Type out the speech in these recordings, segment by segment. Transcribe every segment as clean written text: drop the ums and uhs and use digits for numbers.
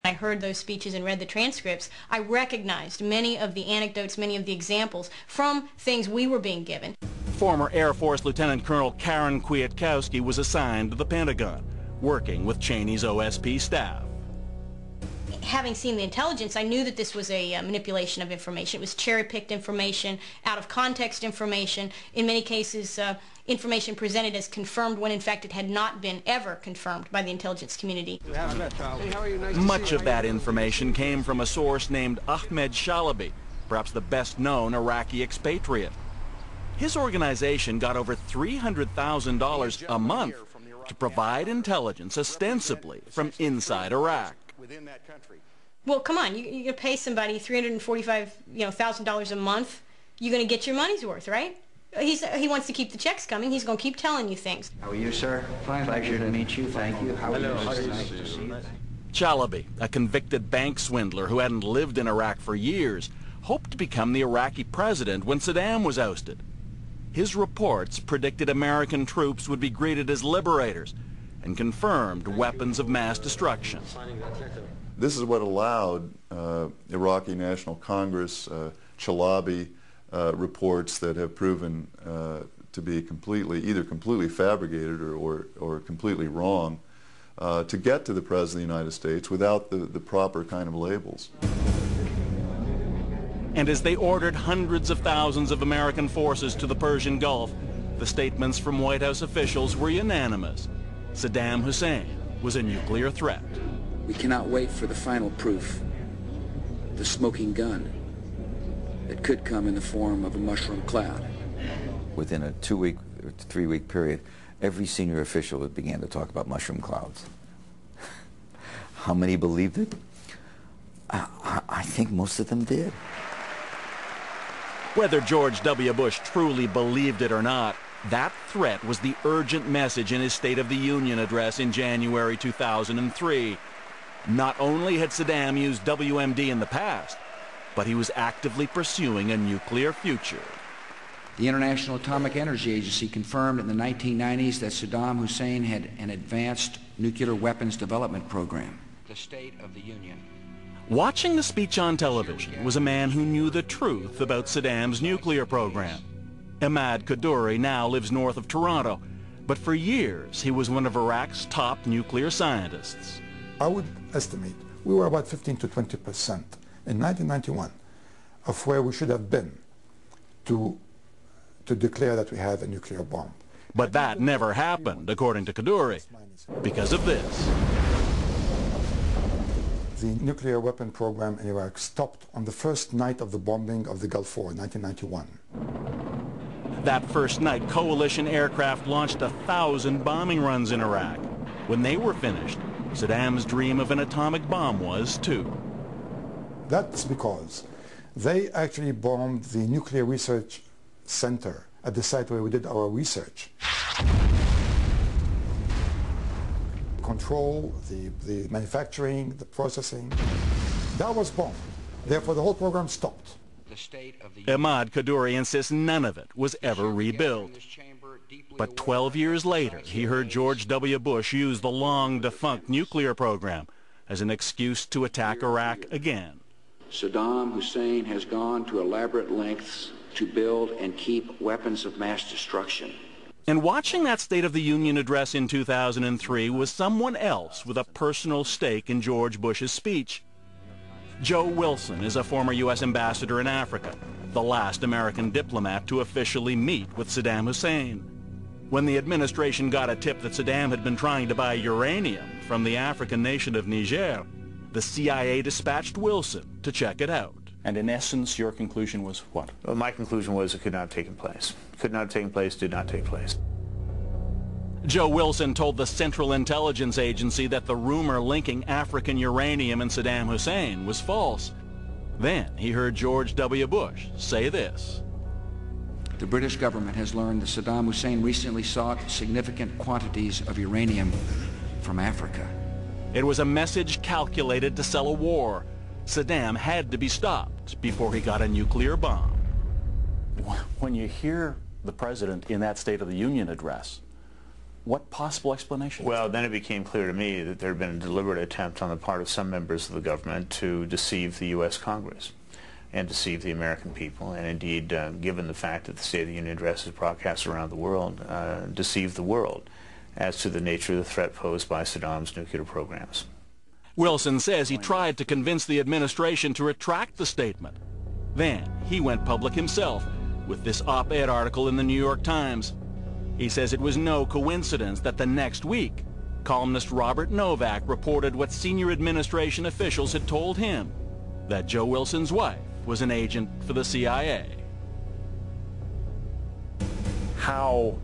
I heard those speeches and read the transcripts, I recognized many of the anecdotes, many of the examples from things we were being given. Former Air Force Lieutenant Colonel Karen Kwiatkowski was assigned to the Pentagon, working with Cheney's OSP staff. Having seen the intelligence, I knew that this was a manipulation of information. It was cherry-picked information, out-of-context information, in many cases information presented as confirmed when in fact it had not been ever confirmed by the intelligence community. Much of that information came from a source named Ahmed Shalaby, perhaps the best-known Iraqi expatriate. His organization got over $300,000 a month to provide intelligence ostensibly from inside Iraq. Well, come on, you pay somebody $345,000 a month, you're going to get your money's worth, right? He wants to keep the checks coming. He's going to keep telling you things. How are you, sir? Fine. Pleasure to meet you. Thank you. How are you? Nice to see you. Shalaby, a convicted bank swindler who hadn't lived in Iraq for years, hoped to become the Iraqi president when Saddam was ousted. His reports predicted American troops would be greeted as liberators and confirmed weapons of mass destruction. This is what allowed Iraqi National Congress, Chalabi, reports that have proven to be either completely fabricated or completely wrong, to get to the President of the United States without the proper kind of labels. And as they ordered hundreds of thousands of American forces to the Persian Gulf, the statements from White House officials were unanimous. Saddam Hussein was a nuclear threat. We cannot wait for the final proof, the smoking gun that could come in the form of a mushroom cloud. Within a 2-week or 3-week period, every senior official began to talk about mushroom clouds. How many believed it? I think most of them did. Whether George W. Bush truly believed it or not, that threat was the urgent message in his State of the Union address in January 2003. Not only had Saddam used WMD in the past, but he was actively pursuing a nuclear future. The International Atomic Energy Agency confirmed in the 1990s that Saddam Hussein had an advanced nuclear weapons development program. The State of the Union. Watching the speech on television was a man who knew the truth about Saddam's nuclear program. Ahmad Kaddouri now lives north of Toronto, but for years he was one of Iraq's top nuclear scientists. I would estimate we were about 15 to 20% in 1991 of where we should have been to declare that we have a nuclear bomb. But that never happened, according to Kaddouri, because of this. The nuclear weapon program in Iraq stopped on the first night of the bombing of the Gulf War in 1991. That first night, coalition aircraft launched 1,000 bombing runs in Iraq. When they were finished, Saddam's dream of an atomic bomb was too. That's because they actually bombed the nuclear research center at the site where we did our research. Control, the manufacturing, the processing, that was bombed. Therefore, the whole program stopped. Ahmad Kaddouri insists none of it was ever rebuilt. But 12 years later, he heard George W. Bush use the long-defunct nuclear program as an excuse to attack Iraq again. Saddam Hussein has gone to elaborate lengths to build and keep weapons of mass destruction. And watching that State of the Union address in 2003 was someone else with a personal stake in George Bush's speech. Joe Wilson is a former U.S. ambassador in Africa, the last American diplomat to officially meet with Saddam Hussein. When the administration got a tip that Saddam had been trying to buy uranium from the African nation of Niger, the CIA dispatched Wilson to check it out. And in essence, your conclusion was what? Well, my conclusion was it could not have taken place. Could not have taken place, did not take place. Joe Wilson told the Central Intelligence Agency that the rumor linking African uranium and Saddam Hussein was false. Then he heard George W. Bush say this. The British government has learned that Saddam Hussein recently sought significant quantities of uranium from Africa. It was a message calculated to sell a war. Saddam had to be stopped before he got a nuclear bomb. When you hear the president in that State of the Union address, What possible explanation? Well, then it became clear to me that there had been a deliberate attempt on the part of some members of the government to deceive the U.S. Congress and deceive the American people, and indeed, given the fact that the State of the Union address is broadcast around the world, deceive the world as to the nature of the threat posed by Saddam's nuclear programs. Wilson says he tried to convince the administration to retract the statement. Then he went public himself with this op-ed article in the New York Times. He says it was no coincidence that the next week, columnist Robert Novak reported what senior administration officials had told him, that Joe Wilson's wife was an agent for the CIA. How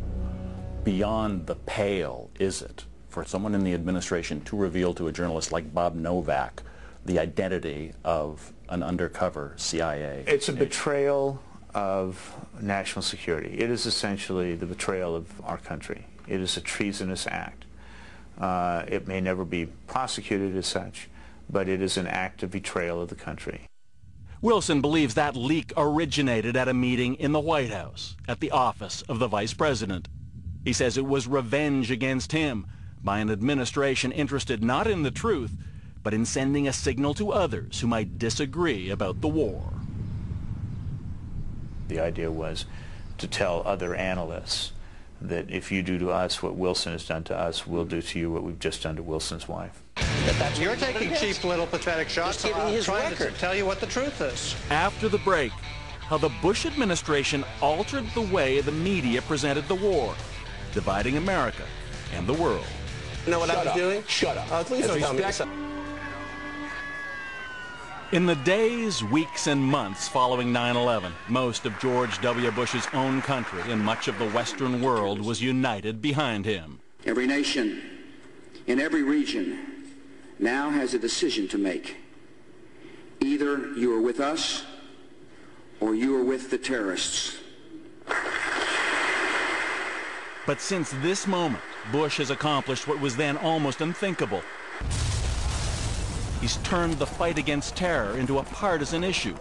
beyond the pale is it for someone in the administration to reveal to a journalist like Bob Novak the identity of an undercover CIA? It's a betrayal of national security. It is essentially the betrayal of our country. It is a treasonous act. It may never be prosecuted as such, but it is an act of betrayal of the country. Wilson believes that leak originated at a meeting in the White House, at the office of the Vice President. He says it was revenge against him by an administration interested not in the truth, but in sending a signal to others who might disagree about the war. The idea was to tell other analysts that if you do to us what Wilson has done to us, we'll do to you what we've just done to Wilson's wife. You're taking cheap little pathetic shots. Trying to tell you what the truth is. After the break, how the Bush administration altered the way the media presented the war, dividing America and the world. You know what I was doing? Shut up. Please don't tell me. In the days, weeks, and months following 9/11, most of George W. Bush's own country and much of the Western world was united behind him. Every nation in every region now has a decision to make. Either you are with us or you are with the terrorists. But since this moment, Bush has accomplished what was then almost unthinkable. He's turned the fight against terror into a partisan issue,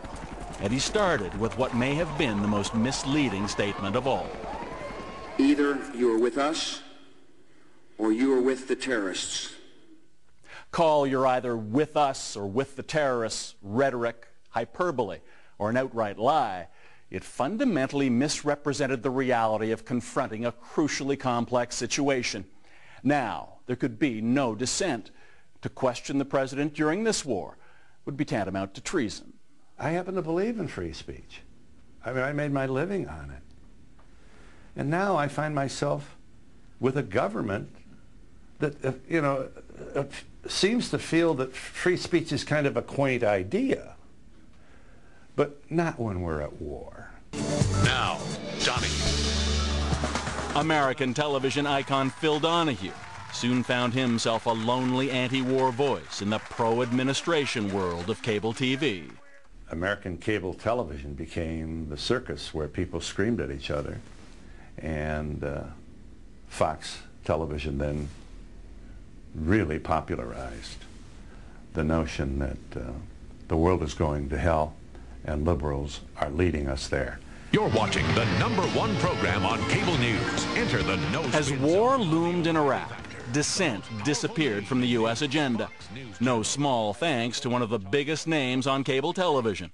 and he started with what may have been the most misleading statement of all. Either you are with us or you are with the terrorists. Call you're either with us or with the terrorists rhetoric, hyperbole, or an outright lie. It fundamentally misrepresented the reality of confronting a crucially complex situation. Now, there could be no dissent. To question the president during this war would be tantamount to treason. I happen to believe in free speech. I mean, I made my living on it. And now I find myself with a government that, seems to feel that free speech is kind of a quaint idea, but not when we're at war. Now, Johnny. American television icon Phil Donahue soon found himself a lonely anti-war voice in the pro-administration world of cable TV. American cable television became the circus where people screamed at each other, and Fox television then really popularized the notion that the world is going to hell and liberals are leading us there. You're watching the #1 program on cable news. Enter the No As war loomed in Iraq, dissent disappeared from the U.S. agenda. No small thanks to one of the biggest names on cable television,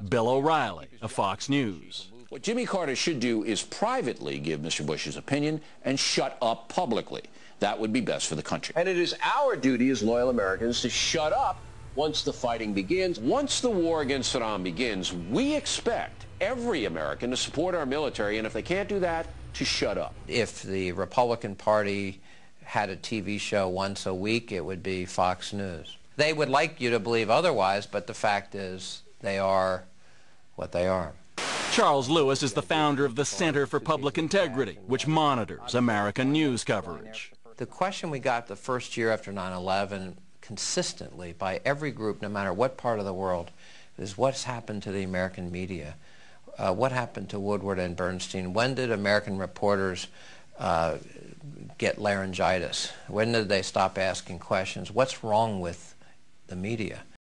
Bill O'Reilly of Fox News. What Jimmy Carter should do is privately give Mr. Bush's opinion and shut up publicly. That would be best for the country. And it is our duty as loyal Americans to shut up once the fighting begins. Once the war against Saddam begins, we expect every American to support our military, and if they can't do that, to shut up. If the Republican Party had a TV show once a week, it would be Fox News. They would like you to believe otherwise, but the fact is they are what they are. Charles Lewis is the founder of the Center for Public Integrity, which monitors American news coverage. The question we got the first year after 9/11 consistently by every group, no matter what part of the world, is what's happened to the American media? What happened to Woodward and Bernstein? When did American reporters get laryngitis? When did they stop asking questions? What's wrong with the media?